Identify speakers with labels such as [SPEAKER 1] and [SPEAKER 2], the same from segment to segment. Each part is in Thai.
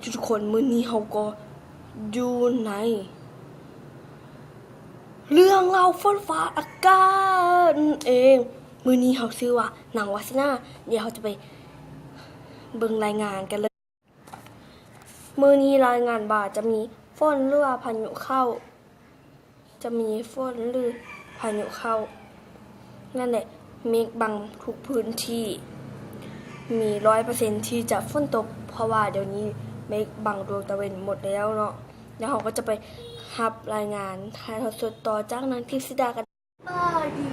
[SPEAKER 1] ทุกคนมื้อนี้เขาก็อยู่ในเรื่องเล่าฝนฟ้าอากาศนั่นเองมื้อนี้เขาชื่อว่าหนังวาสนาเดี๋ยวเขาจะไปเบิ่งรายงานกันเลยมื้อนี้รายงานว่าจะมีฝนหรือว่าพายุเข้าจะมีฝนหรือพายุเข้านั่นแหละเมฆบังทุกพื้นที่มี 100% ที่จะฝนตกเพราะว่าเดี๋ยวนี้เมฆบังดวงตะเวนหมดแล้วเนาะแล้วเราก็จะไปรับรายงานถ่ายทอดสดต่อจากนางทิพย์ธิดากันบ้าดี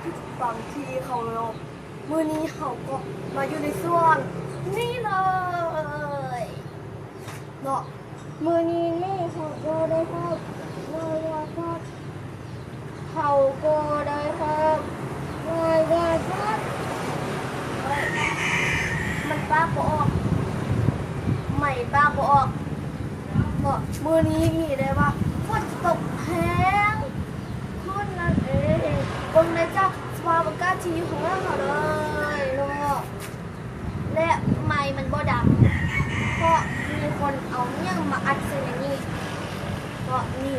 [SPEAKER 1] ที่ฟังที่เขาเนาะมื้อนี้เขาก็มาอยู่ในส่วนนี่เลยเนาะมื้อนี้นี่เขาก็ได้ครับเขาก็ได้ครับมันป้าก็ออกใหม่ป้าก็ออกเนาะมื้อนี้มีได้ว่าฝนตกแห้งขึ้นนั่นเองบนในเจ้าสภาพอากาศที่ของเราเลยเนาะและไม้มันบ่ดังเพราะมีคนเอาเนี่ยมาอัดใส่ในนี้ก็นี่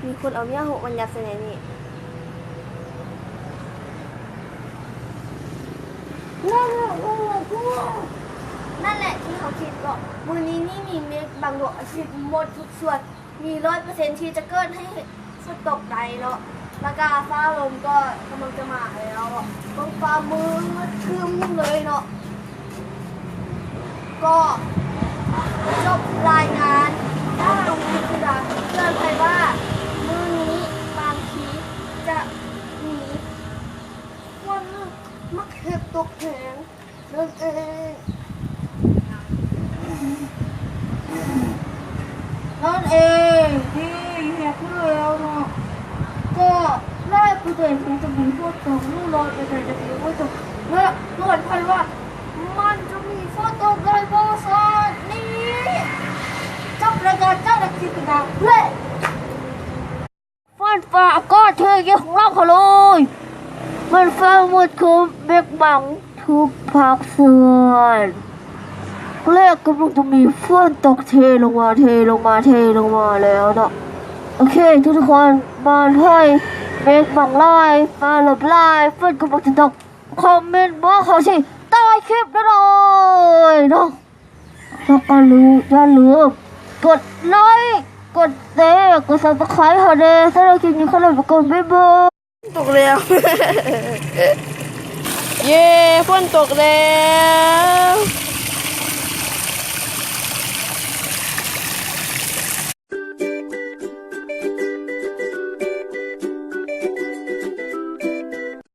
[SPEAKER 1] มีคนเอาเนี่ยหกมันยัดใส่ในนี้นั่นแหละที่เขาคิดก็มือนี้นี่มีเมฆบางดวงอาทิตย์หมดทุกส่วนมี 100% ที่จะเกิดให้ฝนตกได้เนาะแล้วก็ฟ้าลมก็กำลังจะมาแล้วบนฟ้ามืดครึ้มเลยเนาะก็จบรายงานตรงนี้คือการเตือนภัยว่ามื้อนี้บางทีจะมีฝนมักเห็บตกแข็งนั่นเองที่เห็บขึ้นแล้วเนาะก็100%ที่จะมีฝนตก100%จะมีฝนตกและนวดพันว่ามันจะมีฝนตกได้บ่ซ่อนนี่จับรายการเจ้าหน้าที่กันนะเฮ้ยฝนฟ้าก็เทเยอะของเราเขาเลยมันฟ้ามืดคือเมฆบังทุกภาคส่วนแรกกำลังจะมีฝนตกเทลงมาแล้วเนาะโอเคทุกคนมาให้เมฆบังไล่ฟ้าหลบไล่ฝนกำลังจะตกคอมเมนต์บอกเขาสิใต้คลิปได้เลยเนาะแล้วก็อย่าลืมกดไลค์กดแชร์กด Subscribe เขาเลยถ้าเราคลิปนี้เขาเลยกดบ๊ายบายตกแล้ว เย้ฝนตกแล้ว